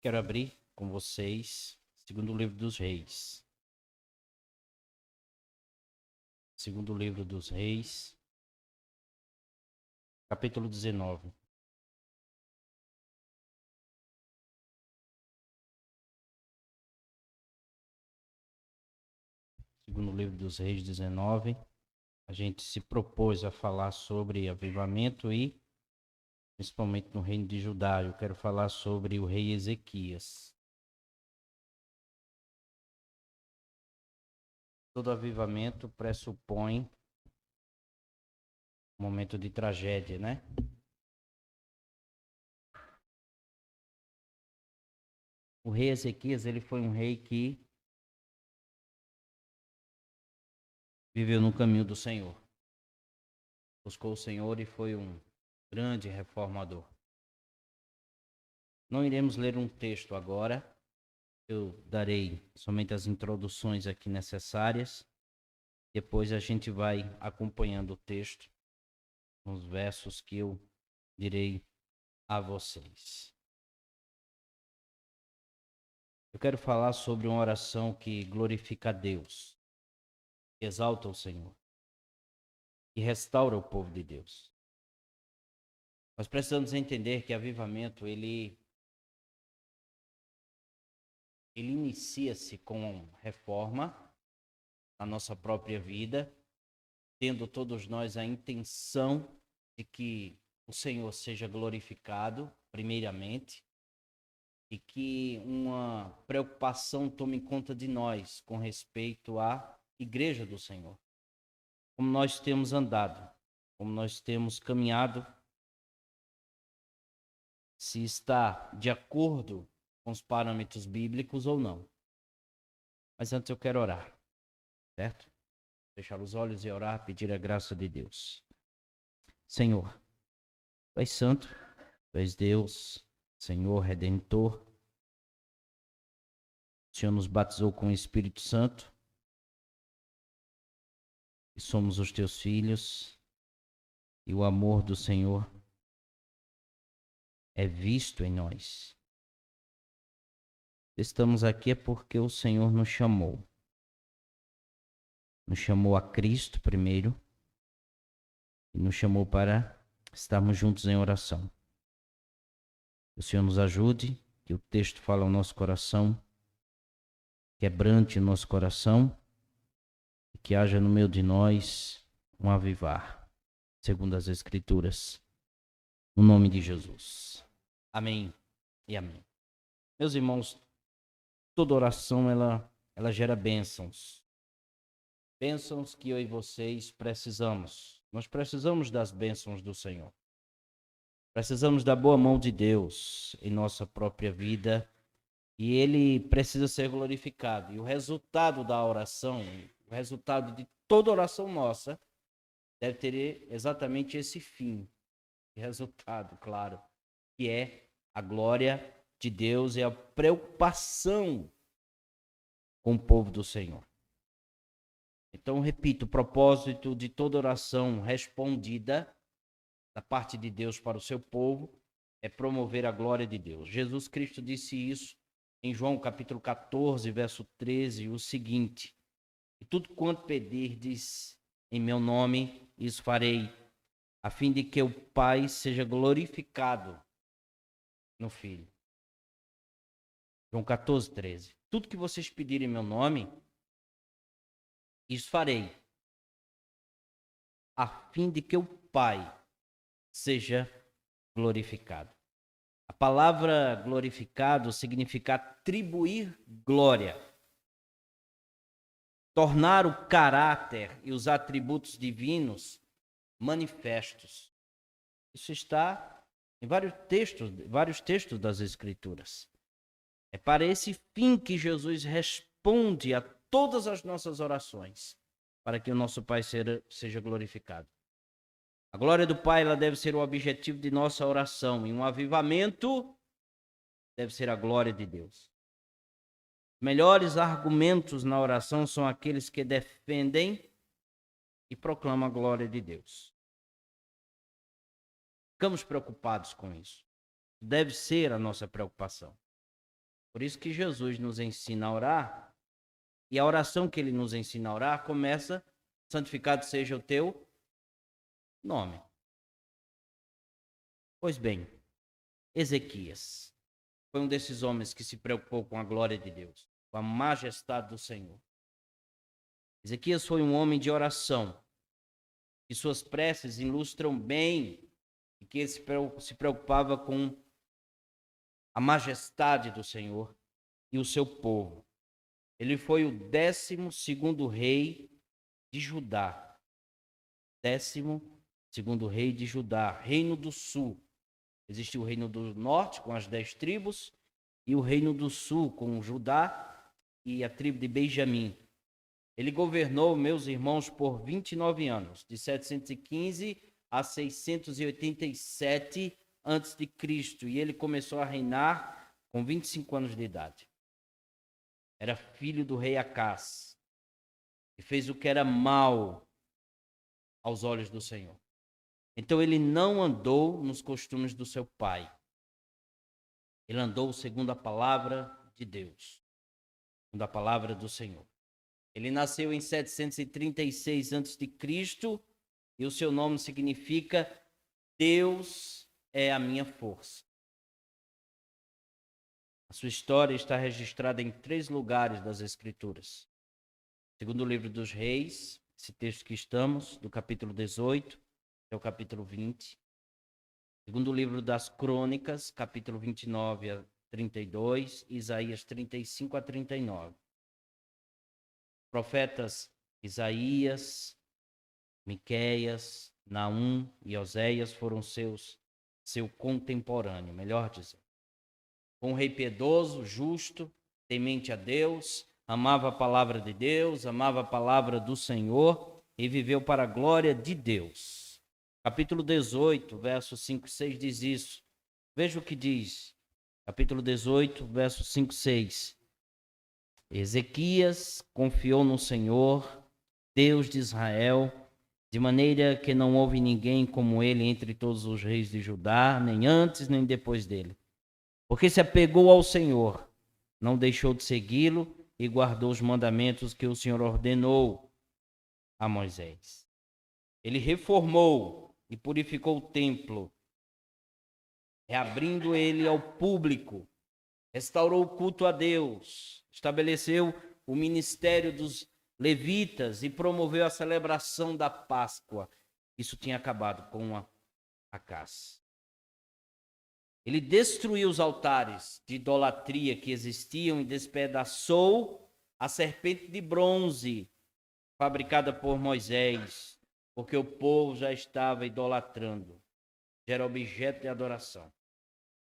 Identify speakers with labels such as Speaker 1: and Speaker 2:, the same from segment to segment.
Speaker 1: Quero abrir com vocês segundo livro dos Reis. Segundo livro dos Reis, capítulo 19. Segundo livro dos Reis 19, a gente se propôs a falar sobre avivamento e, principalmente no reino de Judá, eu quero falar sobre o rei Ezequias. Todo avivamento pressupõe um momento de tragédia, né? O rei Ezequias, ele foi um rei que viveu no caminho do Senhor. Buscou o Senhor e foi um grande reformador. Não iremos ler um texto agora. Eu darei somente as introduções aqui necessárias. Depois a gente vai acompanhando o texto, nos versos que eu direi a vocês. Eu quero falar sobre uma oração que glorifica a Deus, que exalta o Senhor e restaura o povo de Deus. Nós precisamos entender que avivamento, ele inicia-se com reforma na nossa própria vida, tendo todos nós a intenção de que o Senhor seja glorificado, primeiramente, e que uma preocupação tome conta de nós com respeito à igreja do Senhor. Como nós temos andado, como nós temos caminhado, se está de acordo com os parâmetros bíblicos ou não. Mas antes eu quero orar, certo? Fechar os olhos e orar, pedir a graça de Deus. Senhor, Tu és santo, Tu és Deus, Senhor Redentor. O Senhor nos batizou com o Espírito Santo. E somos os Teus filhos. E o amor do Senhor é visto em nós. Estamos aqui é porque o Senhor nos chamou. Nos chamou a Cristo primeiro. E nos chamou para estarmos juntos em oração. Que o Senhor nos ajude, que o texto fale ao nosso coração, quebrante o nosso coração, e que haja no meio de nós um avivar, segundo as Escrituras, no nome de Jesus. Amém e amém. Meus irmãos, toda oração, ela gera bênçãos. Bênçãos que eu e vocês precisamos. Nós precisamos das bênçãos do Senhor. Precisamos da boa mão de Deus em nossa própria vida. E Ele precisa ser glorificado. E o resultado da oração, o resultado de toda oração nossa, deve ter exatamente esse fim. Resultado, claro, que é a glória de Deus e a preocupação com o povo do Senhor. Então, repito, o propósito de toda oração respondida da parte de Deus para o seu povo é promover a glória de Deus. Jesus Cristo disse isso em João capítulo 14, verso 13, o seguinte: e tudo quanto pedirdes em meu nome, isso farei, a fim de que o Pai seja glorificado no Filho. João 14, 13. Tudo que vocês pedirem em meu nome, isso farei, a fim de que o Pai seja glorificado. A palavra glorificado significa atribuir glória, tornar o caráter e os atributos divinos manifestos. Isso está em vários textos das Escrituras. É para esse fim que Jesus responde a todas as nossas orações, para que o nosso Pai seja glorificado. A glória do Pai, ela deve ser o objetivo de nossa oração, e um avivamento deve ser a glória de Deus. Os melhores argumentos na oração são aqueles que defendem e proclamam a glória de Deus. Ficamos preocupados com isso. Deve ser a nossa preocupação. Por isso que Jesus nos ensina a orar, e a oração que ele nos ensina a orar começa: santificado seja o teu nome. Pois bem, Ezequias foi um desses homens que se preocupou com a glória de Deus, com a majestade do Senhor. Ezequias foi um homem de oração, e suas preces ilustram bem que ele se preocupava com a majestade do Senhor e o seu povo. Ele foi o 12º rei de Judá. 12º rei de Judá, Reino do Sul. Existe o Reino do Norte, com as 10 tribos, e o Reino do Sul, com Judá e a tribo de Benjamim. Ele governou, meus irmãos, por 29 anos, de 715 a 687 a.C., e ele começou a reinar com 25 anos de idade. Era filho do rei Acás, e fez o que era mal aos olhos do Senhor. Então ele não andou nos costumes do seu pai. Ele andou segundo a palavra de Deus, segundo a palavra do Senhor. Ele nasceu em 736 a.C. e o seu nome significa Deus é a minha força. A sua história está registrada em 3 lugares das Escrituras. Segundo o livro dos Reis, esse texto que estamos, do capítulo 18 até o capítulo 20. Segundo o livro das Crônicas, capítulo 29 a 32, Isaías 35 a 39. Profetas Isaías, Miqueias, Naum e Oséias foram seu contemporâneo, melhor dizendo. Um rei piedoso, justo, temente a Deus, amava a palavra de Deus, amava a palavra do Senhor e viveu para a glória de Deus. Capítulo 18, versos 5 e 6 diz isso. Veja o que diz. Capítulo 18, versos 5 e 6. Ezequias confiou no Senhor, Deus de Israel, de maneira que não houve ninguém como ele entre todos os reis de Judá, nem antes nem depois dele. Porque se apegou ao Senhor, não deixou de segui-lo e guardou os mandamentos que o Senhor ordenou a Moisés. Ele reformou e purificou o templo, reabrindo ele ao público, restaurou o culto a Deus, estabeleceu o ministério dos levitas e promoveu a celebração da Páscoa. Isso tinha acabado com a caça. Ele destruiu os altares de idolatria que existiam e despedaçou a serpente de bronze fabricada por Moisés, porque o povo já estava idolatrando. Já era objeto de adoração.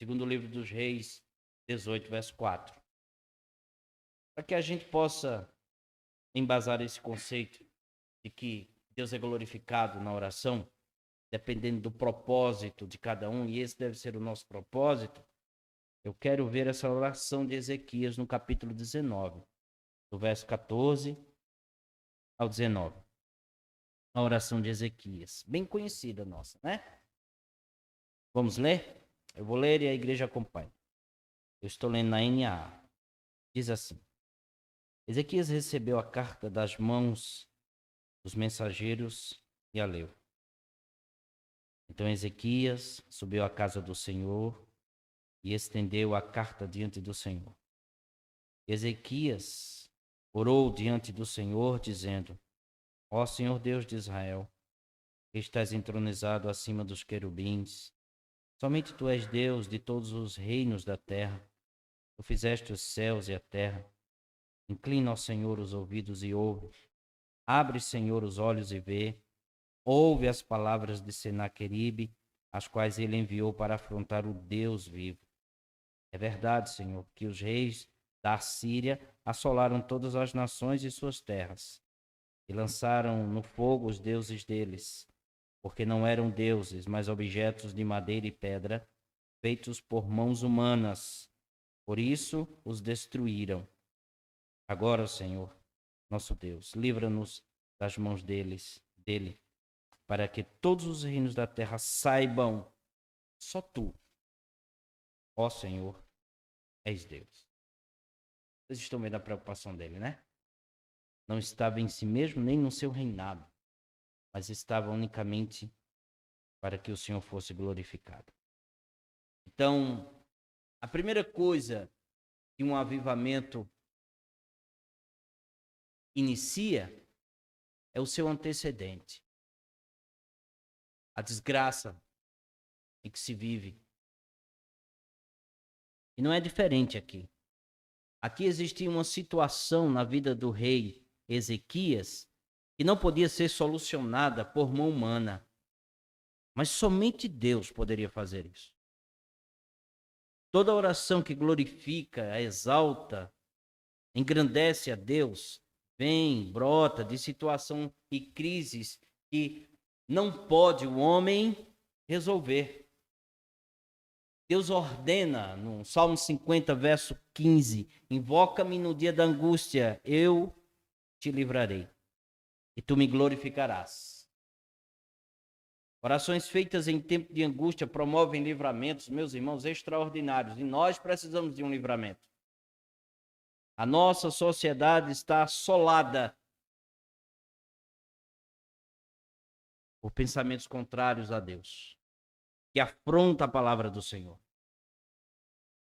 Speaker 1: Segundo o livro dos Reis, 18, verso 4. Para que a gente possa embasar esse conceito de que Deus é glorificado na oração, dependendo do propósito de cada um, e esse deve ser o nosso propósito, eu quero ver essa oração de Ezequias no capítulo 19, do verso 14 ao 19. A oração de Ezequias, bem conhecida nossa, né? Vamos ler? Eu vou ler e a igreja acompanha. Eu estou lendo na NAA. Diz assim: Ezequias recebeu a carta das mãos dos mensageiros e a leu. Então Ezequias subiu à casa do Senhor e estendeu a carta diante do Senhor. Ezequias orou diante do Senhor, dizendo: Ó Senhor Deus de Israel, que estás entronizado acima dos querubins, somente tu és Deus de todos os reinos da terra. Tu fizeste os céus e a terra. Inclina ao Senhor os ouvidos e ouve. Abre, Senhor, os olhos e vê. Ouve as palavras de Senaqueribe, as quais ele enviou para afrontar o Deus vivo. É verdade, Senhor, que os reis da Assíria assolaram todas as nações e suas terras, e lançaram no fogo os deuses deles, porque não eram deuses, mas objetos de madeira e pedra, feitos por mãos humanas. Por isso os destruíram. Agora, Senhor, nosso Deus, livra-nos das mãos dele, para que todos os reinos da terra saibam, só tu, ó Senhor, és Deus. Vocês estão vendo a preocupação dele, né? Não estava em si mesmo, nem no seu reinado, mas estava unicamente para que o Senhor fosse glorificado. Então, a primeira coisa que um avivamento inicia é o seu antecedente. A desgraça em que se vive. E não é diferente aqui. Aqui existia uma situação na vida do rei Ezequias que não podia ser solucionada por mão humana. Mas somente Deus poderia fazer isso. Toda oração que glorifica, exalta, engrandece a Deus, brota de situação e crises que não pode o homem resolver. Deus ordena, no Salmo 50, verso 15, invoca-me no dia da angústia, eu te livrarei, e tu me glorificarás. Orações feitas em tempo de angústia promovem livramentos, meus irmãos, extraordinários, e nós precisamos de um livramento. A nossa sociedade está assolada por pensamentos contrários a Deus, que afronta a palavra do Senhor.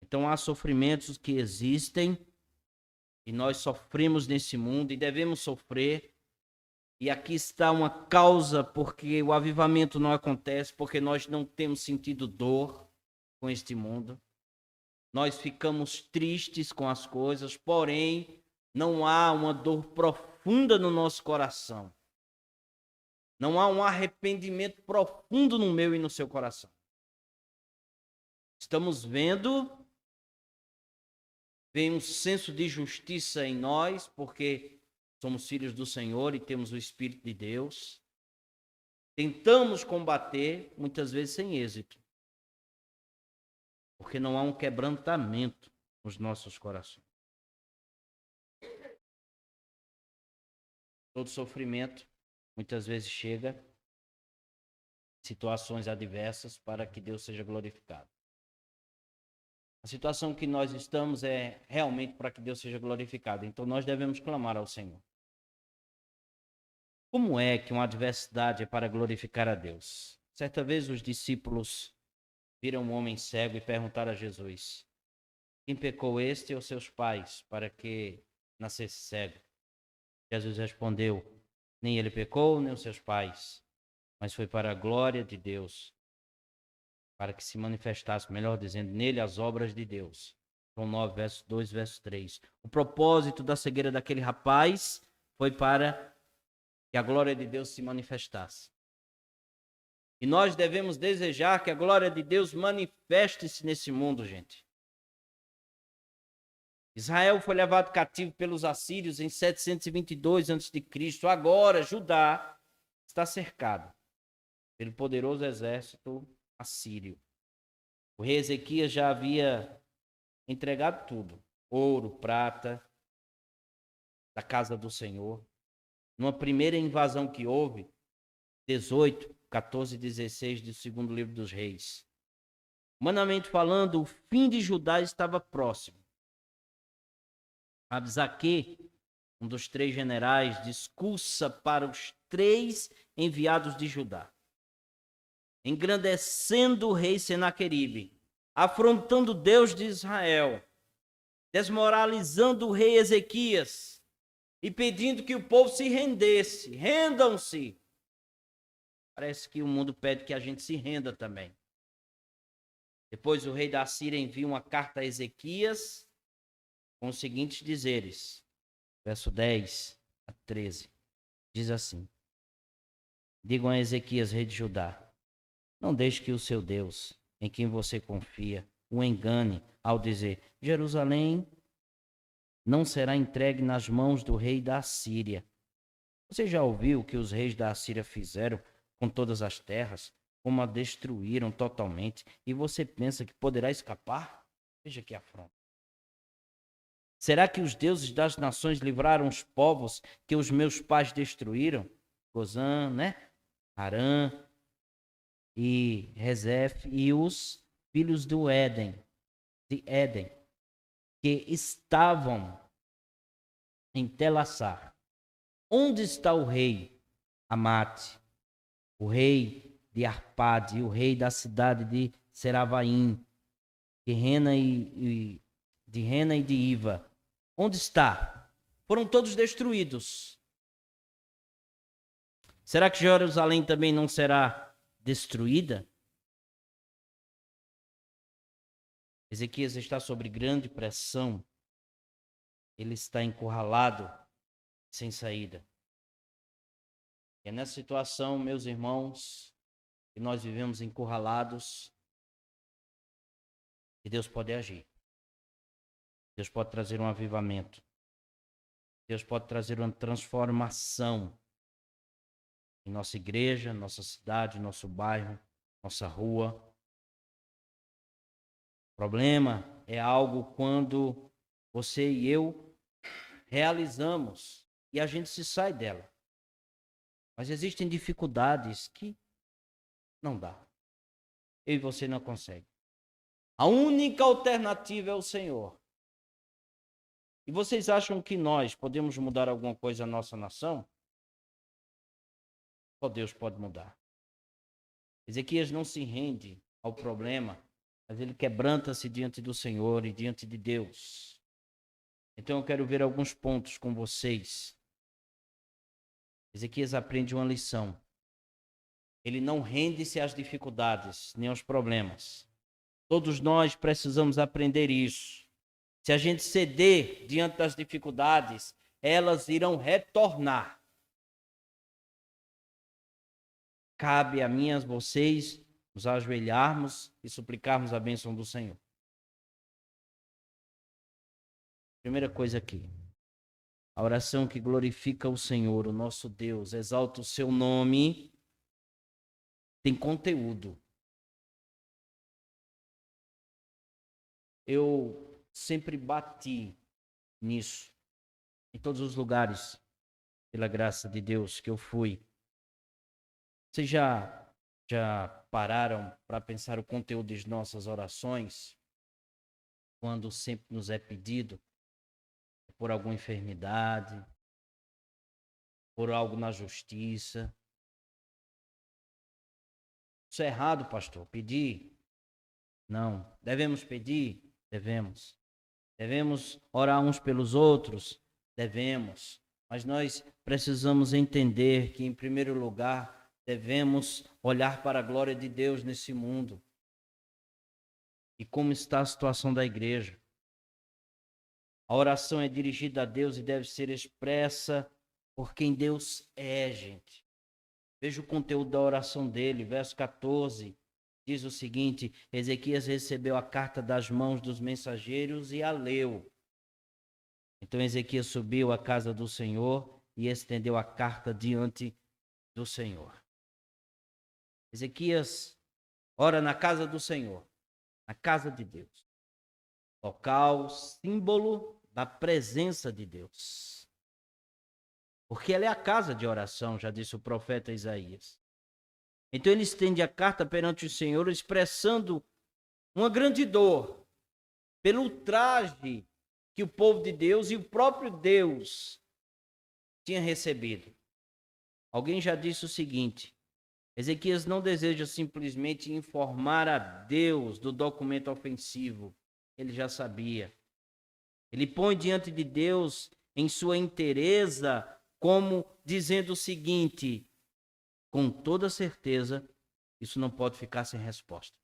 Speaker 1: Então há sofrimentos que existem e nós sofremos nesse mundo e devemos sofrer. E aqui está uma causa porque o avivamento não acontece, porque nós não temos sentido dor com este mundo. Nós ficamos tristes com as coisas, porém não há uma dor profunda no nosso coração. Não há um arrependimento profundo no meu e no seu coração. Estamos vem um senso de justiça em nós, porque somos filhos do Senhor e temos o Espírito de Deus. Tentamos combater, muitas vezes sem êxito, porque não há um quebrantamento nos nossos corações. Todo sofrimento, muitas vezes chega em situações adversas para que Deus seja glorificado. A situação que nós estamos é realmente para que Deus seja glorificado. Então nós devemos clamar ao Senhor. Como é que uma adversidade é para glorificar a Deus? Certa vez os discípulos viram um homem cego e perguntaram a Jesus: quem pecou, este ou seus pais, para que nascesse cego? Jesus respondeu: nem ele pecou, nem os seus pais, mas foi para a glória de Deus, para que se manifestasse, melhor dizendo, nele as obras de Deus. João 9, verso 2, verso 3. O propósito da cegueira daquele rapaz foi para que a glória de Deus se manifestasse. E nós devemos desejar que a glória de Deus manifeste-se nesse mundo, gente. Israel foi levado cativo pelos assírios em 722 a.C. Agora, Judá está cercado pelo poderoso exército assírio. O rei Ezequias já havia entregado tudo: ouro, prata, da casa do Senhor. Numa primeira invasão que houve, 18, 14 e 16 do segundo livro dos reis. Humanamente falando, o fim de Judá estava próximo. Absaque, um dos 3 generais, discursa para os 3 enviados de Judá, engrandecendo o rei Senaqueribe, afrontando Deus de Israel, desmoralizando o rei Ezequias e pedindo que o povo se rendesse. Rendam-se. Parece que o mundo pede que a gente se renda também. Depois o rei da Síria envia uma carta a Ezequias com os seguintes dizeres, verso 10 a 13. Diz assim: digam a Ezequias, rei de Judá, não deixe que o seu Deus, em quem você confia, o engane ao dizer: Jerusalém não será entregue nas mãos do rei da Síria. Você já ouviu o que os reis da Síria fizeram com todas as terras, como a destruíram totalmente, e você pensa que poderá escapar? Veja que afronta. Será que os deuses das nações livraram os povos que os meus pais destruíram? Gozã, Harã e Rezef e os filhos de Éden, que estavam em Telassar. Onde está o rei Amate, o rei de Arpade, o rei da cidade de Seravaim, de Rena e de Iva? Onde está? Foram todos destruídos. Será que Jerusalém também não será destruída? Ezequias está sob grande pressão. Ele está encurralado, sem saída. É nessa situação, meus irmãos, que nós vivemos encurralados, que Deus pode agir. Deus pode trazer um avivamento. Deus pode trazer uma transformação em nossa igreja, nossa cidade, nosso bairro, nossa rua. O problema é algo quando você e eu realizamos e a gente se sai dela. Mas existem dificuldades que não dá. Eu e você não conseguem. A única alternativa é o Senhor. E vocês acham que nós podemos mudar alguma coisa na nossa nação? Só Deus pode mudar. Ezequias não se rende ao problema, mas ele quebranta-se diante do Senhor e diante de Deus. Então eu quero ver alguns pontos com vocês. Ezequias aprende uma lição. Ele não rende-se às dificuldades, nem aos problemas. Todos nós precisamos aprender isso. Se a gente ceder diante das dificuldades, elas irão retornar. Cabe a mim e a vocês nos ajoelharmos e suplicarmos a bênção do Senhor. Primeira coisa aqui. A oração que glorifica o Senhor, o nosso Deus, exalta o seu nome, tem conteúdo. Eu sempre bati nisso, em todos os lugares, pela graça de Deus que eu fui. Vocês já pararam para pensar o conteúdo das nossas orações? Quando sempre nos é pedido por alguma enfermidade, por algo na justiça. Isso é errado, pastor, pedir? Não. Devemos pedir? Devemos. Devemos orar uns pelos outros? Devemos. Mas nós precisamos entender que, em primeiro lugar, devemos olhar para a glória de Deus nesse mundo. E como está a situação da igreja. A oração é dirigida a Deus e deve ser expressa por quem Deus é, gente. Veja o conteúdo da oração dele, verso 14. Diz o seguinte: Ezequias recebeu a carta das mãos dos mensageiros e a leu. Então Ezequias subiu à casa do Senhor e estendeu a carta diante do Senhor. Ezequias ora na casa do Senhor, na casa de Deus. Local, símbolo da presença de Deus. Porque ela é a casa de oração, já disse o profeta Isaías. Então ele estende a carta perante o Senhor, expressando uma grande dor pelo ultraje que o povo de Deus e o próprio Deus tinha recebido. Alguém já disse o seguinte: Ezequias não deseja simplesmente informar a Deus do documento ofensivo. Ele já sabia. Ele põe diante de Deus em sua inteireza, como dizendo o seguinte: com toda certeza, isso não pode ficar sem resposta.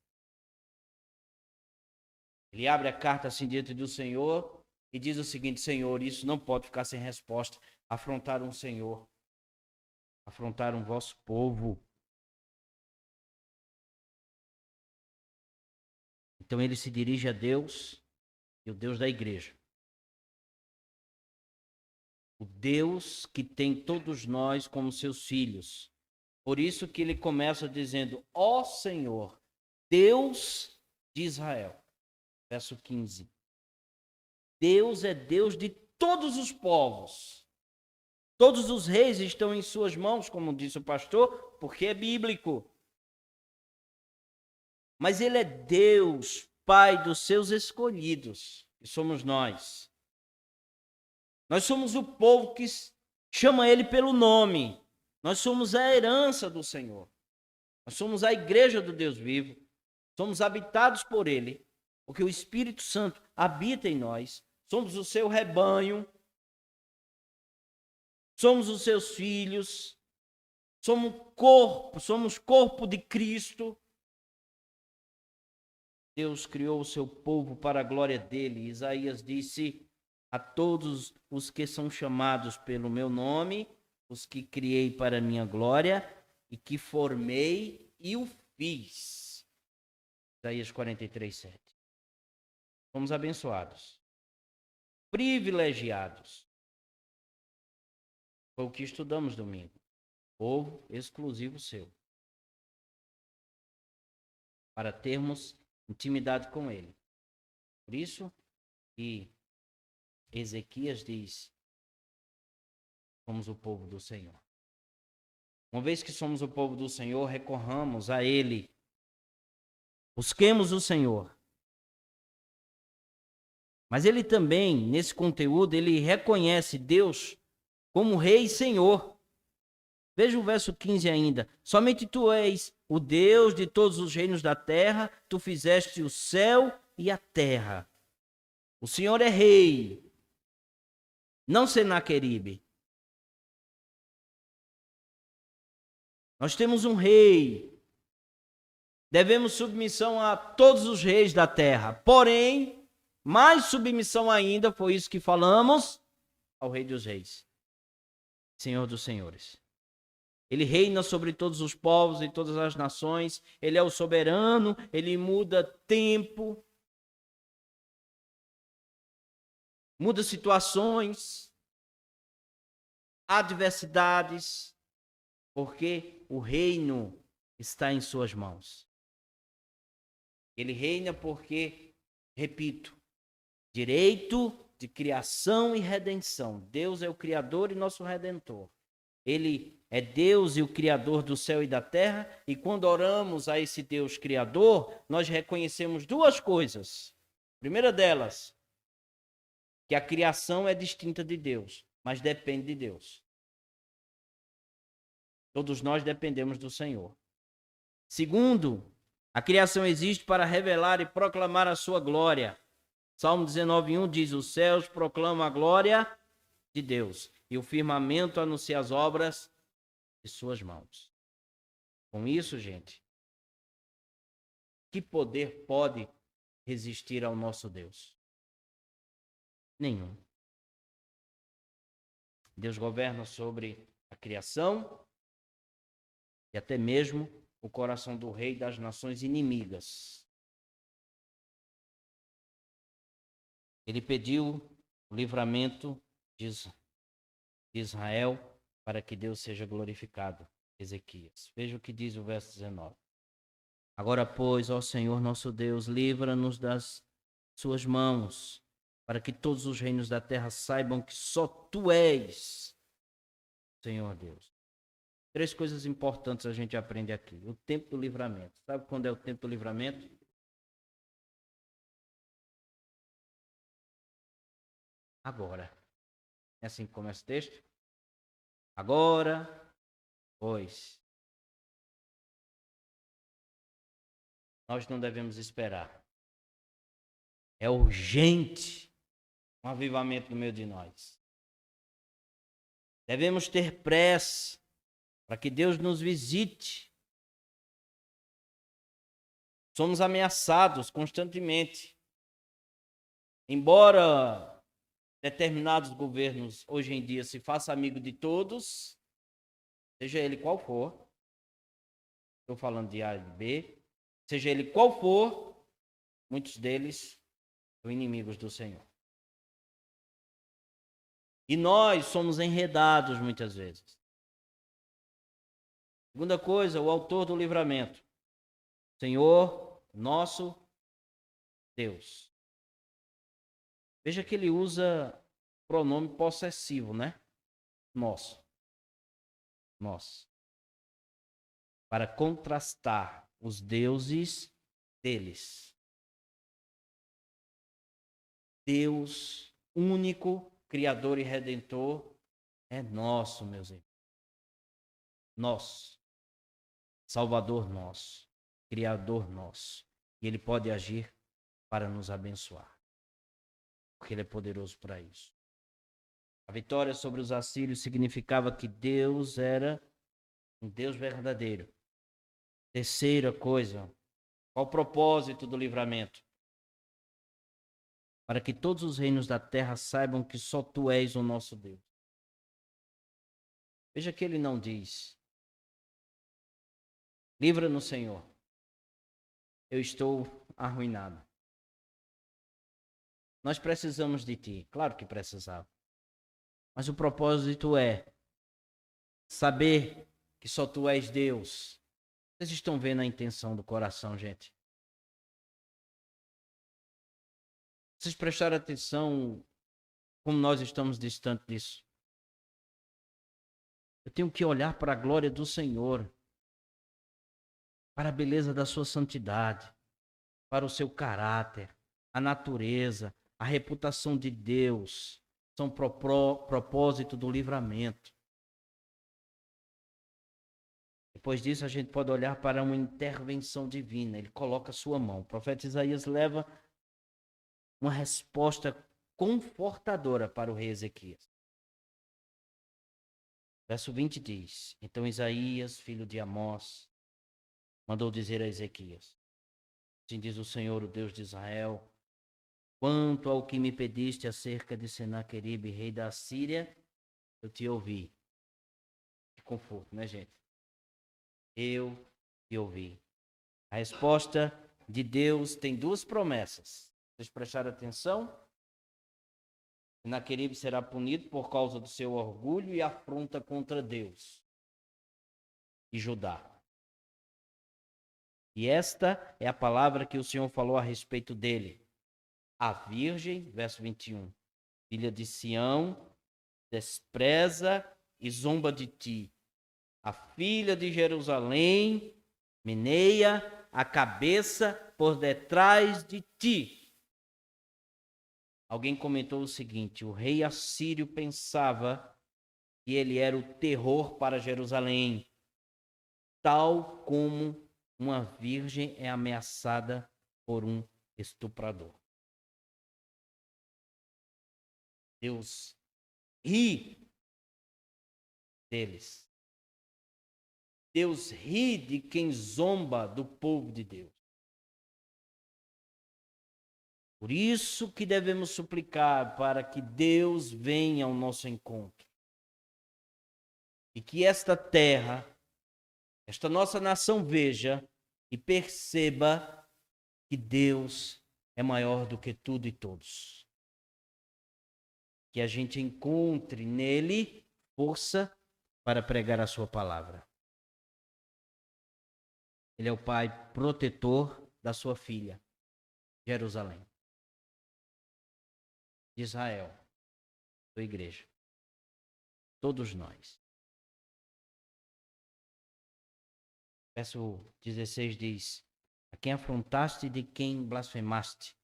Speaker 1: Ele abre a carta assim diante do Senhor e diz o seguinte: Senhor, isso não pode ficar sem resposta. Afrontaram o Senhor, afrontaram o vosso povo. Então ele se dirige a Deus e o Deus da igreja. O Deus que tem todos nós como seus filhos. Por isso que ele começa dizendo: ó Senhor, Deus de Israel. Verso 15. Deus é Deus de todos os povos. Todos os reis estão em suas mãos, como disse o pastor, porque é bíblico. Mas ele é Deus, Pai dos seus escolhidos, que somos nós. Nós somos o povo que chama ele pelo nome. Nós somos a herança do Senhor. Nós somos a igreja do Deus vivo. Somos habitados por ele, porque o Espírito Santo habita em nós. Somos o seu rebanho. Somos os seus filhos. Somos corpo de Cristo. Deus criou o seu povo para a glória dele. Isaías disse: a todos os que são chamados pelo meu nome, os que criei para a minha glória e que formei e o fiz. Isaías 43, 7. Fomos abençoados, privilegiados. Foi o que estudamos domingo. Povo exclusivo seu. Para termos intimidade com ele. Por isso que Ezequias diz: somos o povo do Senhor. Uma vez que somos o povo do Senhor, recorramos a ele. Busquemos o Senhor. Mas ele também, nesse conteúdo, ele reconhece Deus como Rei e Senhor. Veja o verso 15 ainda. Somente tu és o Deus de todos os reinos da terra, tu fizeste o céu e a terra. O Senhor é Rei, não Senaqueribe. Nós temos um Rei. Devemos submissão a todos os reis da terra. Porém, mais submissão ainda, foi isso que falamos, ao Rei dos Reis, Senhor dos Senhores. Ele reina sobre todos os povos e todas as nações. Ele é o soberano, ele muda tempo, muda situações, adversidades, porque o reino está em suas mãos. Ele reina porque, repito, direito de criação e redenção. Deus é o Criador e nosso Redentor. Ele é Deus e o Criador do céu e da terra, e quando oramos a esse Deus Criador, nós reconhecemos duas coisas. A primeira delas, que a criação é distinta de Deus, mas depende de Deus. Todos nós dependemos do Senhor. Segundo, a criação existe para revelar e proclamar a sua glória. Salmo 19:1 diz: os céus proclamam a glória de Deus, e o firmamento anuncia as obras de suas mãos. Com isso, gente, que poder pode resistir ao nosso Deus? Nenhum. Deus governa sobre a criação e até mesmo o coração do rei das nações inimigas. Ele pediu o livramento de Israel para que Deus seja glorificado. Ezequias. Veja o que diz o verso 19. Agora, pois, ó Senhor nosso Deus, livra-nos das suas mãos, para que todos os reinos da terra saibam que só tu és, Senhor Deus. Três coisas importantes a gente aprende aqui. O tempo do livramento. Sabe quando é o tempo do livramento? Agora. É assim que começa o texto? Agora, pois. Nós não devemos esperar. É urgente um avivamento no meio de nós. Devemos ter pressa para que Deus nos visite. Somos ameaçados constantemente. Embora determinados governos hoje em dia se façam amigo de todos, seja ele qual for, estou falando de A e de B, seja ele qual for, muitos deles são inimigos do Senhor. E nós somos enredados muitas vezes. Segunda coisa, o autor do livramento. Senhor, nosso Deus. Veja que ele usa pronome possessivo, né? Nosso. Nós. Para contrastar os deuses deles. Deus único, Criador e Redentor é nosso, meus irmãos. Nosso. Salvador nosso. Criador nosso. E Ele pode agir para nos abençoar. Porque Ele é poderoso para isso. A vitória sobre os assírios significava que Deus era um Deus verdadeiro. Terceira coisa, qual o propósito do livramento? Para que todos os reinos da terra saibam que só Tu és o nosso Deus. Veja que Ele não diz, livra-nos, Senhor, eu estou arruinado. Nós precisamos de Ti, claro que precisava. Mas o propósito é saber que só Tu és Deus. Vocês estão vendo a intenção do coração, gente? Vocês prestaram atenção como nós estamos distantes disso? Eu tenho que olhar para a glória do Senhor, para a beleza da sua santidade, para o seu caráter, a natureza, a reputação de Deus. São propósito do livramento. Depois disso, a gente pode olhar para uma intervenção divina. Ele coloca a sua mão. O profeta Isaías leva uma resposta confortadora para o rei Ezequias. Verso 20 diz: Então Isaías, filho de Amós, mandou dizer a Ezequias: Assim diz o Senhor, o Deus de Israel, quanto ao que me pediste acerca de Senaqueribe, rei da Assíria, eu te ouvi. Que conforto, né, gente? Eu te ouvi. A resposta de Deus tem duas promessas. Vocês prestaram atenção? Senaqueribe será punido por causa do seu orgulho e afronta contra Deus e Judá. E esta é a palavra que o Senhor falou a respeito dele. A virgem, verso 21, filha de Sião, despreza e zomba de ti. A filha de Jerusalém meneia a cabeça por detrás de ti. Alguém comentou o seguinte: o rei assírio pensava que ele era o terror para Jerusalém, tal como uma virgem é ameaçada por um estuprador. Deus ri deles. Deus ri de quem zomba do povo de Deus. Por isso que devemos suplicar para que Deus venha ao nosso encontro. E que esta terra, esta nossa nação veja e perceba que Deus é maior do que tudo e todos. Que a gente encontre nele força para pregar a sua palavra. Ele é o pai protetor da sua filha, Jerusalém, de Israel, sua igreja. Todos nós. Verso 16 diz: a quem afrontaste e de quem blasfemaste?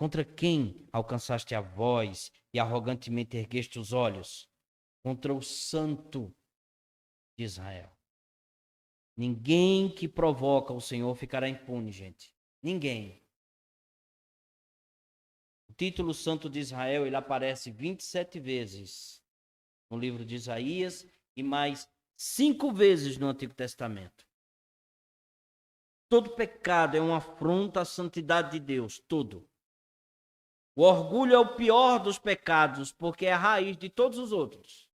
Speaker 1: Contra quem alcançaste a voz e arrogantemente ergueste os olhos? Contra o santo de Israel. Ninguém que provoca o Senhor ficará impune, gente. Ninguém. O título Santo de Israel, ele aparece 27 vezes no livro de Isaías e mais 5 vezes no Antigo Testamento. Todo pecado é uma afronta à santidade de Deus, tudo. O orgulho é o pior dos pecados, porque é a raiz de todos os outros.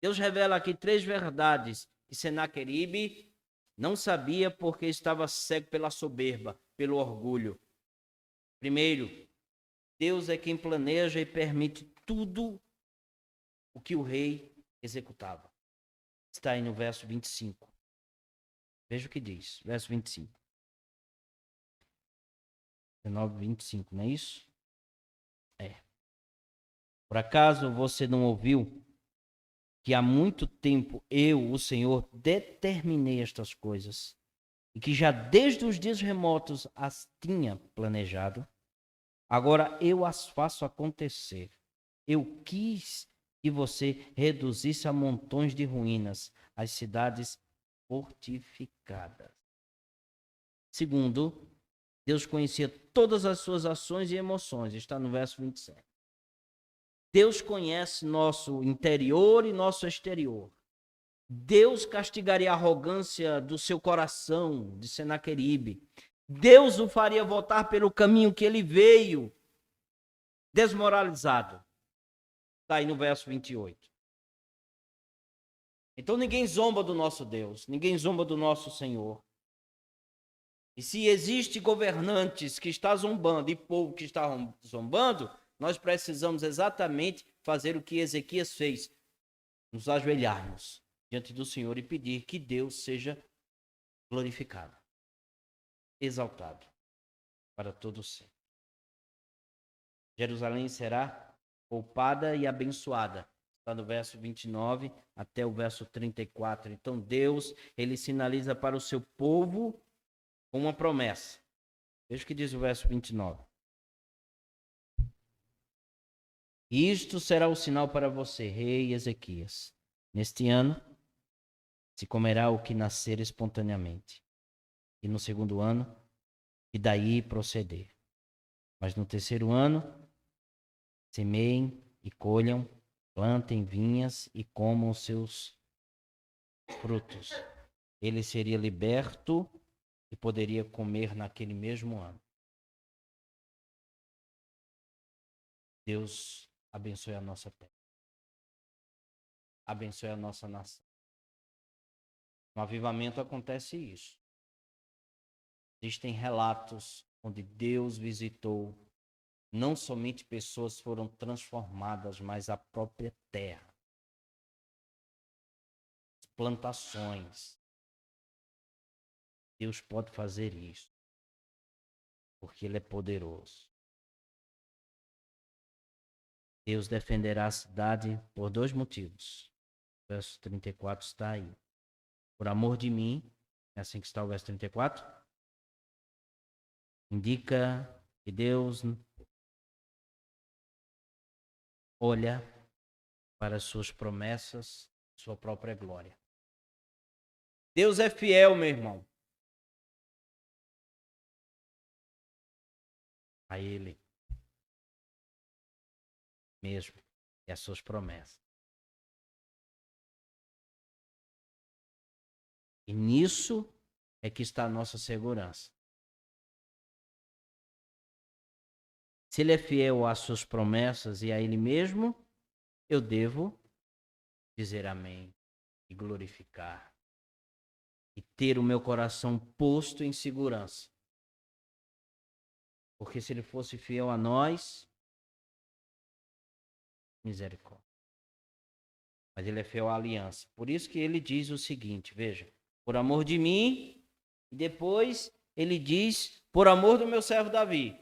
Speaker 1: Deus revela aqui 3 verdades que Senaqueribe não sabia porque estava cego pela soberba, pelo orgulho. Primeiro, Deus é quem planeja e permite tudo o que o rei executava. Está aí no verso 25. Veja o que diz, verso 25. 19, 25, não é isso? É. Por acaso você não ouviu que há muito tempo eu, o Senhor, determinei estas coisas e que já desde os dias remotos as tinha planejado? Agora eu as faço acontecer. Eu quis que você reduzisse a montões de ruínas as cidades fortificadas. Segundo, Deus conhecia todas as suas ações e emoções. Está no verso 27. Deus conhece nosso interior e nosso exterior. Deus castigaria a arrogância do seu coração, de Senaqueribe. Deus o faria voltar pelo caminho que ele veio, desmoralizado. Está aí no verso 28. Então ninguém zomba do nosso Deus, ninguém zomba do nosso Senhor. E se existe governantes que está zombando e povo que está zombando, nós precisamos exatamente fazer o que Ezequias fez, nos ajoelharmos diante do Senhor e pedir que Deus seja glorificado, exaltado para todo sempre. Jerusalém será poupada e abençoada. Está do verso 29 até o verso 34. Então Deus, ele sinaliza para o seu povo uma promessa. Veja o que diz o verso 29. Isto será o sinal para você, rei Ezequias. Neste ano se comerá o que nascer espontaneamente. E no segundo ano, e daí proceder. Mas no terceiro ano, semeiem e colham, plantem vinhas e comam os seus frutos. Ele seria liberto e poderia comer naquele mesmo ano. Deus abençoe a nossa terra. Abençoe a nossa nação. No avivamento acontece isso. Existem relatos onde Deus visitou, não somente pessoas foram transformadas, mas a própria terra. Plantações. Deus pode fazer isso, porque Ele é poderoso. Deus defenderá a cidade por 2 motivos. O verso 34 está aí. Por amor de mim, é assim que está o verso 34. Indica que Deus olha para as suas promessas, sua própria glória. Deus é fiel, meu irmão. A Ele mesmo e as suas promessas. E nisso é que está a nossa segurança. Se Ele é fiel às suas promessas e a Ele mesmo, eu devo dizer amém e glorificar. E ter o meu coração posto em segurança. Porque se Ele fosse fiel a nós, misericórdia. Mas Ele é fiel à aliança. Por isso que Ele diz o seguinte, veja. Por amor de mim, e depois Ele diz, por amor do meu servo Davi.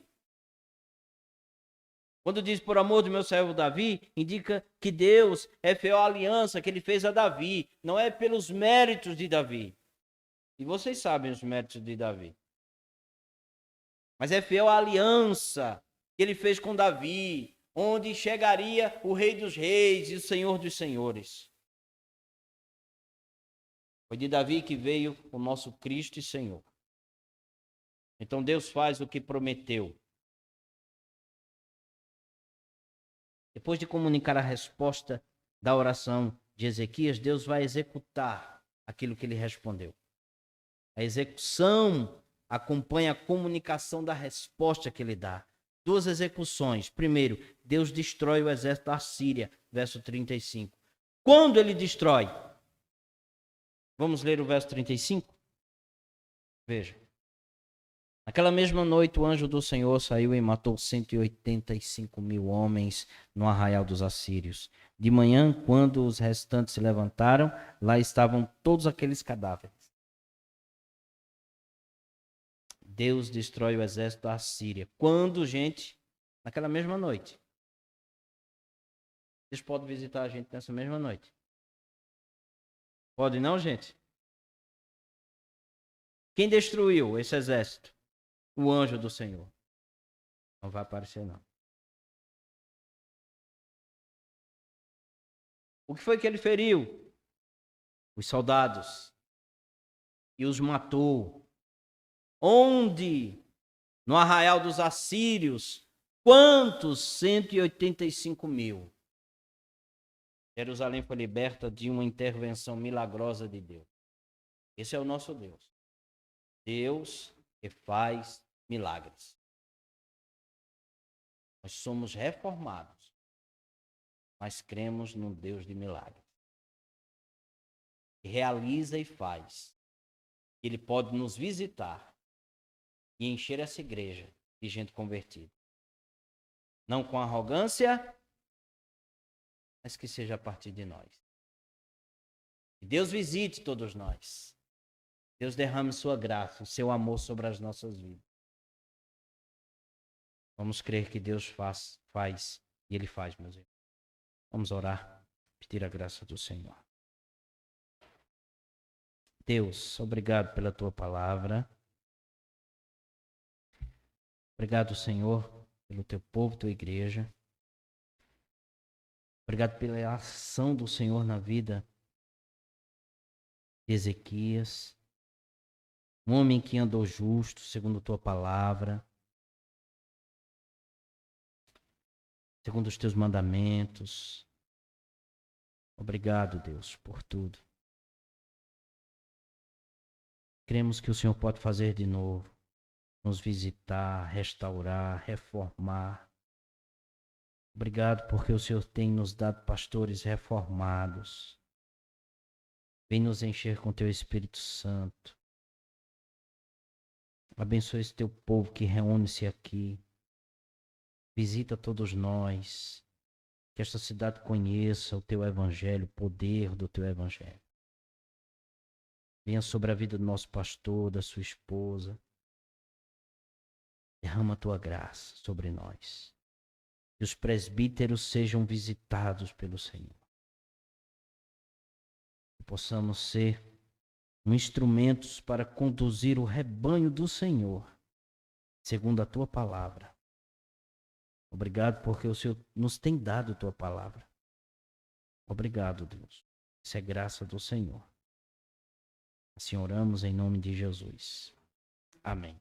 Speaker 1: Quando diz por amor do meu servo Davi, indica que Deus é fiel à aliança que Ele fez a Davi. Não é pelos méritos de Davi. E vocês sabem os méritos de Davi. Mas é fiel à aliança que Ele fez com Davi, onde chegaria o Rei dos Reis e o Senhor dos Senhores. Foi de Davi que veio o nosso Cristo e Senhor. Então Deus faz o que prometeu. Depois de comunicar a resposta da oração de Ezequias, Deus vai executar aquilo que ele respondeu. A execução acompanha a comunicação da resposta que ele dá. 2 execuções. Primeiro, Deus destrói o exército da Síria, verso 35. Quando ele destrói? Vamos ler o verso 35? Veja. Naquela mesma noite, o anjo do Senhor saiu e matou 185.000 homens no arraial dos assírios. De manhã, quando os restantes se levantaram, lá estavam todos aqueles cadáveres. Deus destrói o exército da Síria. Quando, gente? Naquela mesma noite. Vocês podem visitar a gente nessa mesma noite? Pode não, gente? Quem destruiu esse exército? O anjo do Senhor. Não vai aparecer, não. O que foi que ele feriu? Os soldados. E os matou. Onde? No arraial dos assírios. Quantos? 185.000. Jerusalém foi liberta de uma intervenção milagrosa de Deus. Esse é o nosso Deus. Deus que faz milagres. Nós somos reformados, mas cremos num Deus de milagres. Que realiza e faz. Ele pode nos visitar e encher essa igreja de gente convertida. Não com arrogância, mas que seja a partir de nós. Que Deus visite todos nós. Deus derrame sua graça, o seu amor sobre as nossas vidas. Vamos crer que Deus faz e Ele faz, meus irmãos. Vamos orar, pedir a graça do Senhor. Deus, obrigado pela tua palavra. Obrigado, Senhor, pelo teu povo, tua igreja. Obrigado pela ação do Senhor na vida de Ezequias, um homem que andou justo, segundo tua palavra, segundo os teus mandamentos. Obrigado, Deus, por tudo. Cremos que o Senhor pode fazer de novo, nos visitar, restaurar, reformar. Obrigado porque o Senhor tem nos dado pastores reformados. Vem nos encher com teu Espírito Santo. Abençoa esse teu povo que reúne-se aqui. Visita todos nós. Que esta cidade conheça o teu evangelho, o poder do teu evangelho. Venha sobre a vida do nosso pastor, da sua esposa. Derrama a tua graça sobre nós. Que os presbíteros sejam visitados pelo Senhor. Que possamos ser instrumentos para conduzir o rebanho do Senhor, segundo a tua palavra. Obrigado porque o Senhor nos tem dado a tua palavra. Obrigado, Deus. Isso é graça do Senhor. Assim oramos em nome de Jesus. Amém.